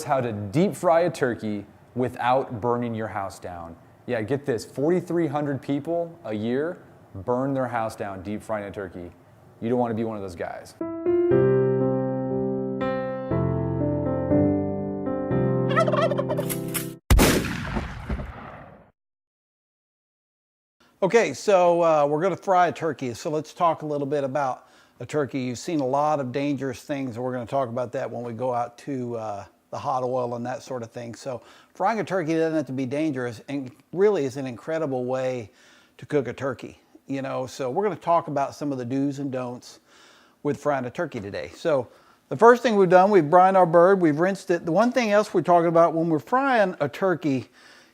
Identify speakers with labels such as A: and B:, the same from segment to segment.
A: How to deep fry a turkey without burning your house down. Yeah, get this, 4,300 people a year burn their house down deep frying a turkey. You don't want to be one of those guys.
B: Okay, so we're going to fry a turkey. So let's talk a little bit about a turkey. You've seen a lot of dangerous things, and we're going to talk about that when we go out to the hot oil and that sort of thing. So frying a turkey doesn't have to be dangerous, and really is an incredible way to cook a turkey. You know, so we're going to talk about some of the do's and don'ts with frying a turkey today. So the first thing we've done, we've brined our bird, we've rinsed it. The one thing else we're talking about when we're frying a turkey,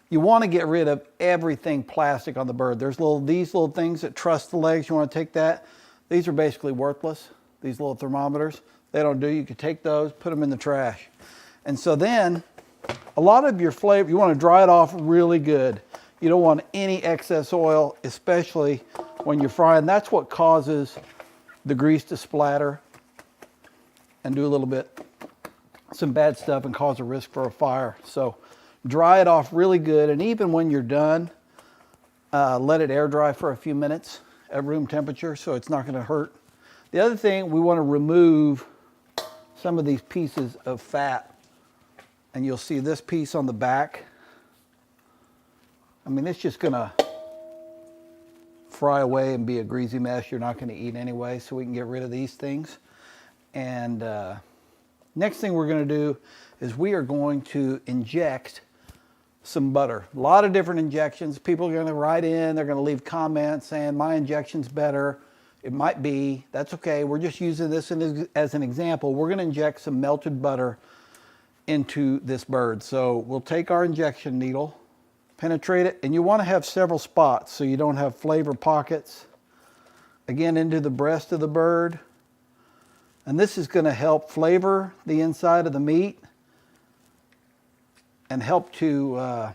B: you want to get rid of everything plastic on the bird. There's these little things that truss the legs. You want to take that. These are basically worthless, these little thermometers. They don't do. You can take those, put them in the trash. And so then a lot of your flavor, you want to dry it off really good. You don't want any excess oil, especially when you're frying. That's what causes the grease to splatter and do a little bit, some bad stuff, and cause a risk for a fire. So dry it off really good. And even when you're done, let it air dry for a few minutes at room temperature so it's not going to hurt. The other thing, we want to remove some of these pieces of fat. And you'll see this piece on the back. I mean, it's just going to fry away and be a greasy mess you're not going to eat anyway, so we can get rid of these things. And next thing we're going to do is we are going to inject some butter. A lot of different injections. People are going to write in, they're going to leave comments saying my injection's better. It might be, that's okay. We're just using this as an example. We're going to inject some melted butter into this bird. So we'll take our injection needle, penetrate it, and you want to have several spots so you don't have flavor pockets. Again, into the breast of the bird. And this is going to help flavor the inside of the meat and help to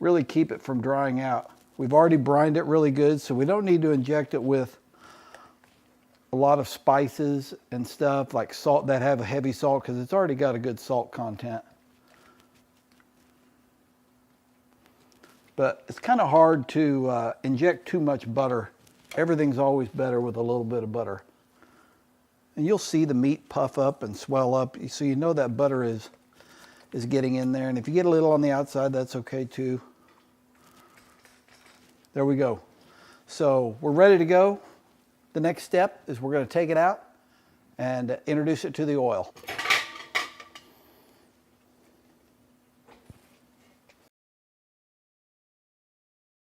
B: really keep it from drying out. We've already brined it really good, so we don't need to inject it with a lot of spices and stuff like salt that have a heavy salt, because it's already got a good salt content. But it's kind of hard to inject too much butter. Everything's always better with a little bit of butter. And you'll see the meat puff up and swell up, so you know that butter is getting in there. And if you get a little on the outside, that's okay too. There we go. So we're ready to go. The next step is we're going to take it out and introduce it to the oil.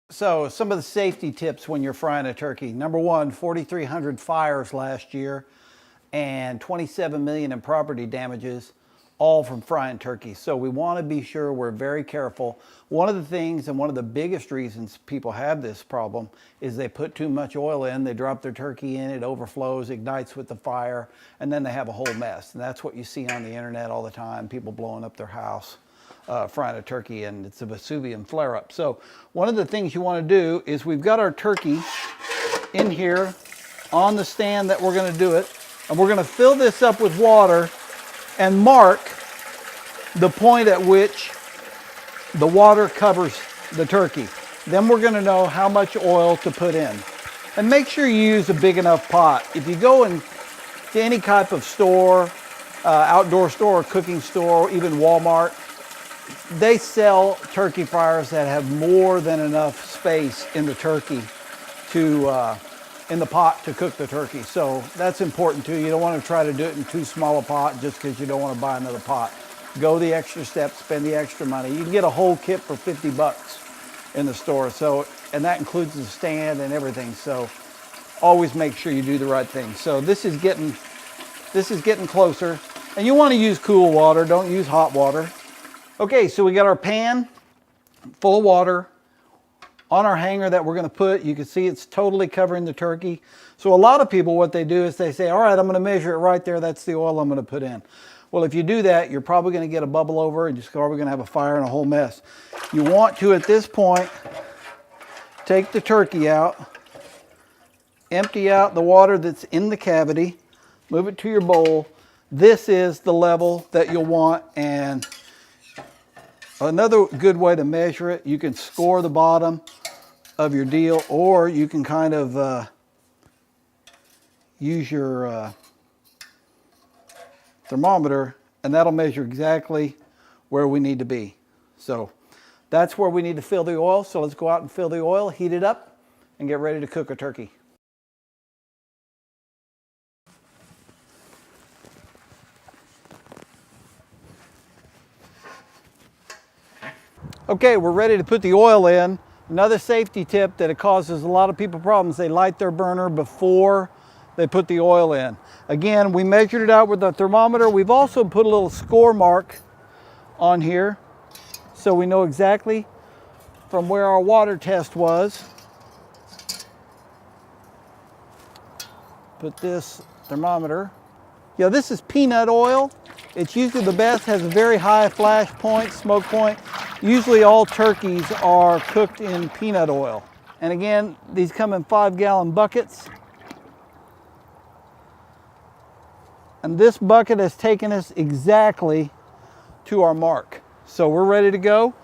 B: So some of the safety tips when you're frying a turkey. Number one, 4,300 fires last year and 27 million in property damages, all from frying turkey. So we want to be sure we're very careful. One of the things, and one of the biggest reasons people have this problem, is they put too much oil in, they drop their turkey in, it overflows, ignites with the fire, and then they have a whole mess. And that's what you see on the internet all the time, people blowing up their house, frying a turkey, and it's a Vesuvian flare-up. So one of the things you want to do is, we've got our turkey in here on the stand that we're going to do it, and we're going to fill this up with water and mark the point at which the water covers the turkey. Then we're going to know how much oil to put in. And make sure you use a big enough pot. If you go to any type of store, outdoor store or cooking store, even Walmart, they sell turkey fryers that have more than enough space in the turkey to in the pot to cook the turkey. So that's important too. You don't want to try to do it in too small a pot just because you don't want to buy another pot. Go the extra step, spend the extra money. You can get a whole kit for 50 bucks in the store. So, and that includes the stand and everything. So always make sure you do the right thing. So this is getting closer, and you want to use cool water. Don't use hot water. Okay, so we got our pan full of water on our hanger that we're going to put. You can see it's totally covering the turkey. So a lot of people, what they do is they say, all right, I'm going to measure it right there. That's the oil I'm going to put in. Well, if you do that, you're probably going to get a bubble over and you're probably going to have a fire and a whole mess. You want to, at this point, take the turkey out, empty out the water that's in the cavity, move it to your bowl, this is the level that you'll want. And another good way to measure it, you can score the bottom of your deal, or you can kind of use your thermometer, and that'll measure exactly where we need to be. So that's where we need to fill the oil. So let's go out and fill the oil, heat it up, and get ready to cook a turkey. Okay, we're ready to put the oil in. Another safety tip that it causes a lot of people problems, they light their burner before they put the oil in. Again, we measured it out with the thermometer. We've also put a little score mark on here so we know exactly from where our water test was. Put this thermometer. Yeah, this is peanut oil. It's usually the best, has a very high flash point, smoke point. Usually all turkeys are cooked in peanut oil. And again, these come in 5-gallon buckets. And this bucket has taken us exactly to our mark. So we're ready to go.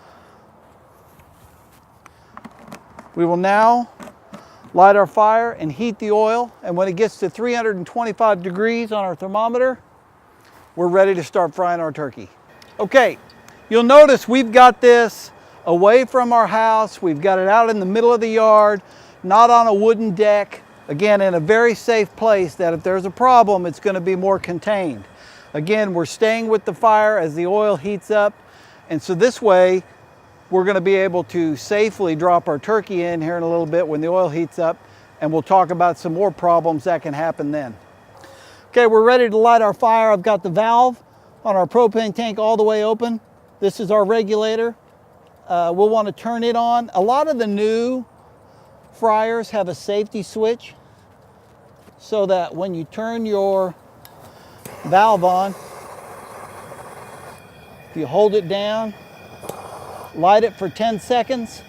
B: We will now light our fire and heat the oil. And when it gets to 325 degrees on our thermometer, we're ready to start frying our turkey. Okay, you'll notice we've got this away from our house. We've got it out in the middle of the yard, not on a wooden deck. Again, in a very safe place that if there's a problem, it's going to be more contained. Again, we're staying with the fire as the oil heats up. And so this way, we're going to be able to safely drop our turkey in here in a little bit when the oil heats up. And we'll talk about some more problems that can happen then. Okay, we're ready to light our fire. I've got the valve on our propane tank all the way open. This is our regulator. We'll want to turn it on. A lot of the new fryers have a safety switch so that when you turn your valve on, if you hold it down, light it for 10 seconds,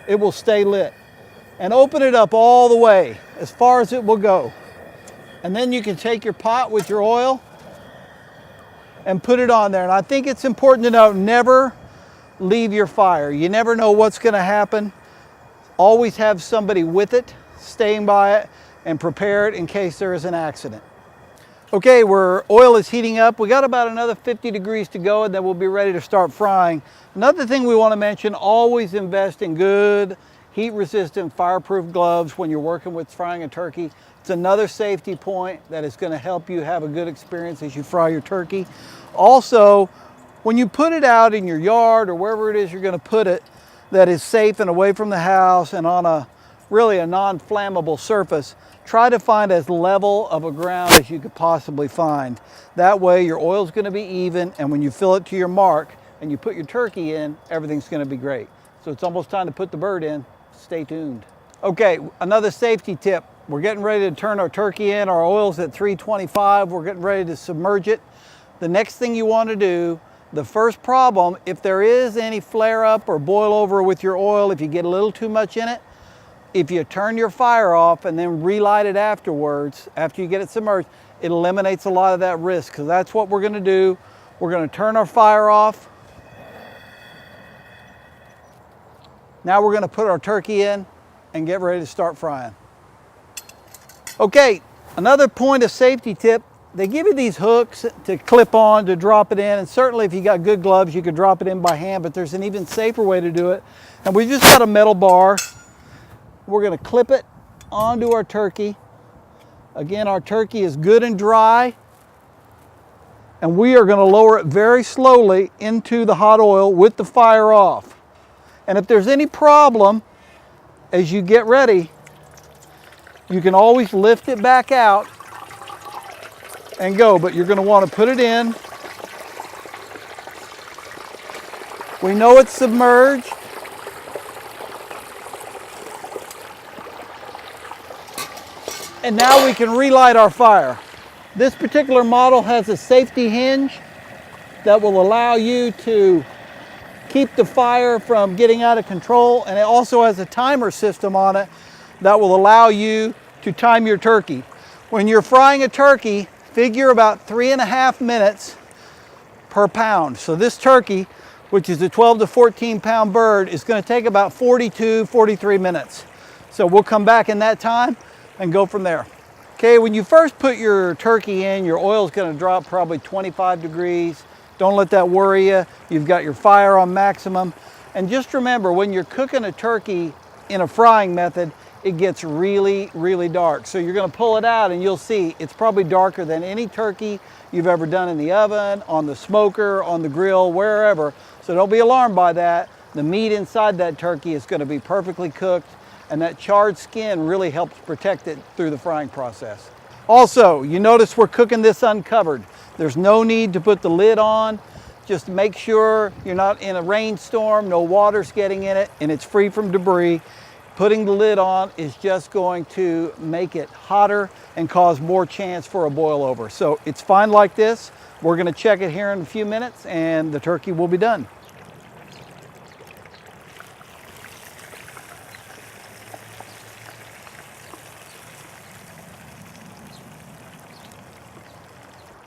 B: it will stay lit. And open it up all the way, as far as it will go. And then you can take your pot with your oil and put it on there. And I think it's important to note, never leave your fire. You never know what's going to happen. Always have somebody with it, staying by it, and prepared in case there is an accident. Okay, oil is heating up. We got about another 50 degrees to go, and then we'll be ready to start frying. Another thing we want to mention, always invest in good heat-resistant, fireproof gloves when you're working with frying a turkey. It's another safety point that is going to help you have a good experience as you fry your turkey. Also, when you put it out in your yard or wherever it is you're going to put it that is safe and away from the house and on a non-flammable surface, try to find as level of a ground as you could possibly find. That way your oil's going to be even, and when you fill it to your mark and you put your turkey in, everything's going to be great. So it's almost time to put the bird in. Stay tuned. Okay, another safety tip. We're getting ready to turn our turkey in. Our oil's at 325. We're getting ready to submerge it. The next thing you want to do, the first problem, if there is any flare up or boil over with your oil, if you get a little too much in it, if you turn your fire off and then relight it afterwards, after you get it submerged, it eliminates a lot of that risk, because that's what we're going to do. We're going to turn our fire off. Now we're going to put our turkey in and get ready to start frying. Okay, another point of safety tip, they give you these hooks to clip on to drop it in, and certainly if you got good gloves you could drop it in by hand, but there's an even safer way to do it. And we just got a metal bar. We're going to clip it onto our turkey. Again, our turkey is good and dry, and we are going to lower it very slowly into the hot oil with the fire off. And if there's any problem as you get ready, you can always lift it back out and go, but you're going to want to put it in. We know it's submerged. And now we can relight our fire. This particular model has a safety hinge that will allow you to keep the fire from getting out of control, and it also has a timer system on it that will allow you to time your turkey. When you're frying a turkey, figure about 3.5 minutes per pound. So this turkey, which is a 12 to 14 pound bird, is going to take about 42, 43 minutes. So we'll come back in that time and go from there. Okay, when you first put your turkey in, your oil is going to drop probably 25 degrees. Don't let that worry you. You've got your fire on maximum. And just remember, when you're cooking a turkey in a frying method, it gets really, really dark. So you're going to pull it out and you'll see it's probably darker than any turkey you've ever done in the oven, on the smoker, on the grill, wherever. So don't be alarmed by that. The meat inside that turkey is going to be perfectly cooked, and that charred skin really helps protect it through the frying process. Also, you notice we're cooking this uncovered. There's no need to put the lid on. Just make sure you're not in a rainstorm, no water's getting in it, and it's free from debris. Putting the lid on is just going to make it hotter and cause more chance for a boil over. So it's fine like this. We're going to check it here in a few minutes and the turkey will be done.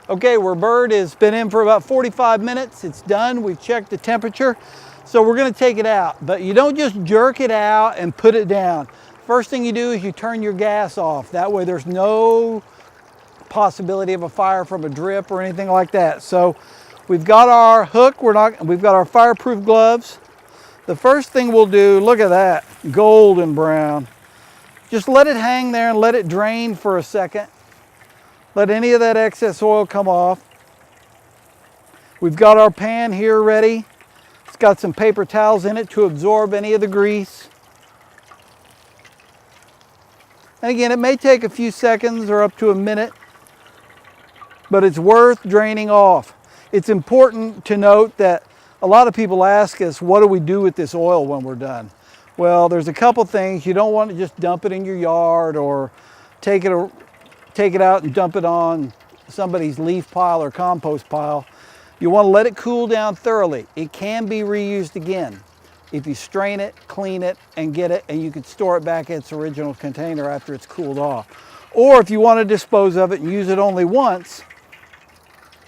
B: Okay, our bird has been in for about 45 minutes. It's done. We've checked the temperature. So we're going to take it out, but you don't just jerk it out and put it down. First thing you do is you turn your gas off. That way there's no possibility of a fire from a drip or anything like that. So we've got our hook, we've got our fireproof gloves. The first thing we'll do, look at that, golden brown. Just let it hang there and let it drain for a second. Let any of that excess oil come off. We've got our pan here ready. It's got some paper towels in it to absorb any of the grease. And again, it may take a few seconds or up to a minute, but it's worth draining off. It's important to note that a lot of people ask us, what do we do with this oil when we're done? Well, there's a couple things. You don't want to just dump it in your yard or take it out and dump it on somebody's leaf pile or compost pile. You want to let it cool down thoroughly. It can be reused again if you strain it, clean it, and get it, and you can store it back in its original container after it's cooled off. Or if you want to dispose of it and use it only once,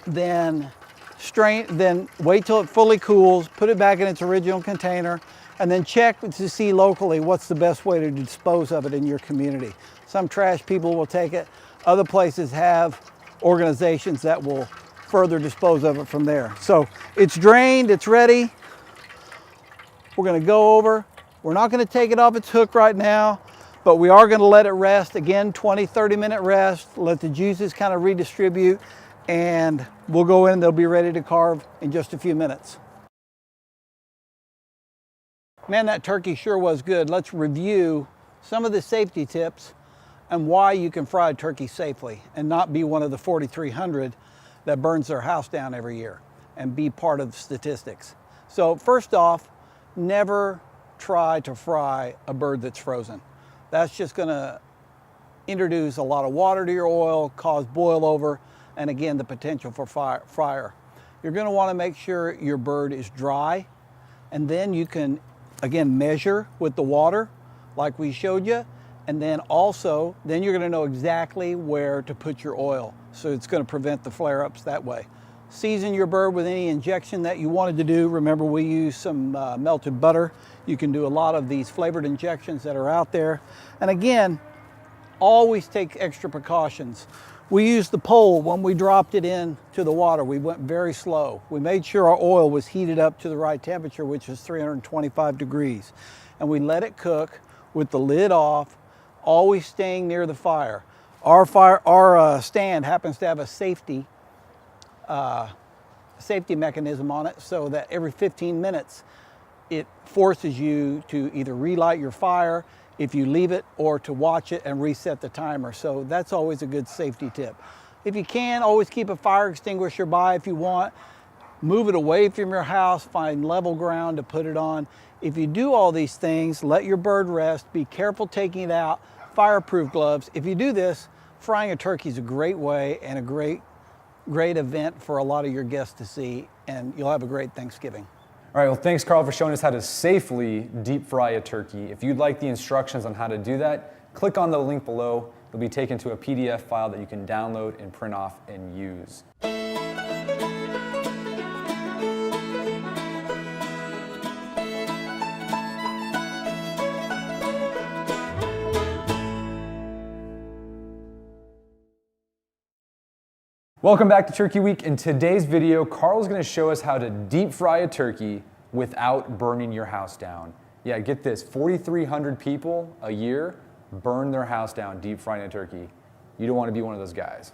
B: then wait till it fully cools, put it back in its original container, and then check to see locally what's the best way to dispose of it in your community. Some trash people will take it. Other places have organizations that will further dispose of it from there. So it's drained, it's ready. We're going to go over. We're not going to take it off its hook right now, but we are going to let it rest. Again, 20, 30-minute rest. Let the juices kind of redistribute, and we'll go in. They'll be ready to carve in just a few minutes. Man, that turkey sure was good. Let's review some of the safety tips and why you can fry a turkey safely and not be one of the 4,300 that burns their house down every year and be part of the statistics. So first off, never try to fry a bird that's frozen. That's just gonna introduce a lot of water to your oil, cause boil over, and again, the potential for fire. You're gonna wanna make sure your bird is dry, and then you can, again, measure with the water like we showed you, and then also, then you're gonna know exactly where to put your oil. So it's gonna prevent the flare-ups that way. Season your bird with any injection that you wanted to do. Remember, we use some melted butter. You can do a lot of these flavored injections that are out there. And again, always take extra precautions. We used the pole when we dropped it into the water. We went very slow. We made sure our oil was heated up to the right temperature, which is 325 degrees. And we let it cook with the lid off, always staying near the fire. Our stand happens to have a safety mechanism on it, so that every 15 minutes it forces you to either relight your fire if you leave it, or to watch it and reset the timer. So that's always a good safety tip. If you can, always keep a fire extinguisher by if you want. Move it away from your house, find level ground to put it on. If you do all these things, let your bird rest, be careful taking it out, fireproof gloves. If you do this, frying a turkey is a great way and a great event for a lot of your guests to see, and you'll have a great Thanksgiving.
A: All right, well, thanks, Carl, for showing us how to safely deep fry a turkey. If you'd like the instructions on how to do that, click on the link below. You'll be taken to a PDF file that you can download and print off and use. Welcome back to Turkey Week. In today's video, Carl's gonna show us how to deep fry a turkey without burning your house down. Yeah, get this, 4,300 people a year burn their house down deep frying a turkey. You don't wanna be one of those guys.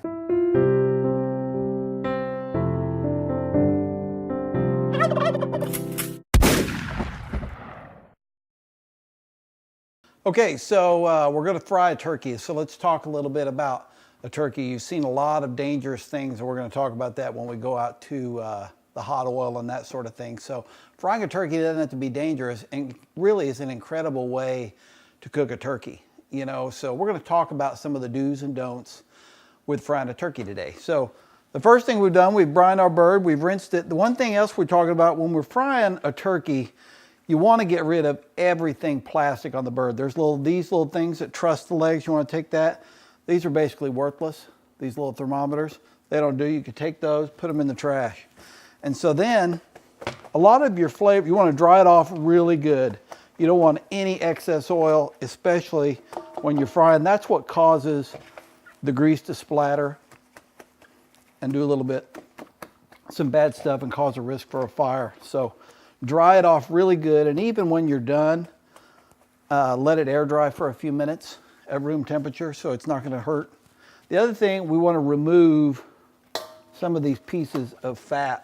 B: Okay, so we're going to fry a turkey. So let's talk a little bit about a turkey. You've seen a lot of dangerous things, and we're going to talk about that when we go out to the hot oil and that sort of thing. So frying a turkey doesn't have to be dangerous, and really is an incredible way to cook a turkey. You know, so we're going to talk about some of the do's and don'ts with frying a turkey today. So the first thing we've done, we've brined our bird, we've rinsed it. The one thing else we're talking about when we're frying a turkey, you want to get rid of everything plastic on the bird. There's these little things that truss the legs. You want to take that. These are basically worthless. These little thermometers, they don't do. You can take those, put them in the trash. And so then a lot of your flavor, you want to dry it off really good. You don't want any excess oil, especially when you're frying. That's what causes the grease to splatter and do a little bit, some bad stuff, and cause a risk for a fire. So dry it off really good, and even when you're done, let it air dry for a few minutes at room temperature so it's not going to hurt. The other thing, we want to remove some of these pieces of fat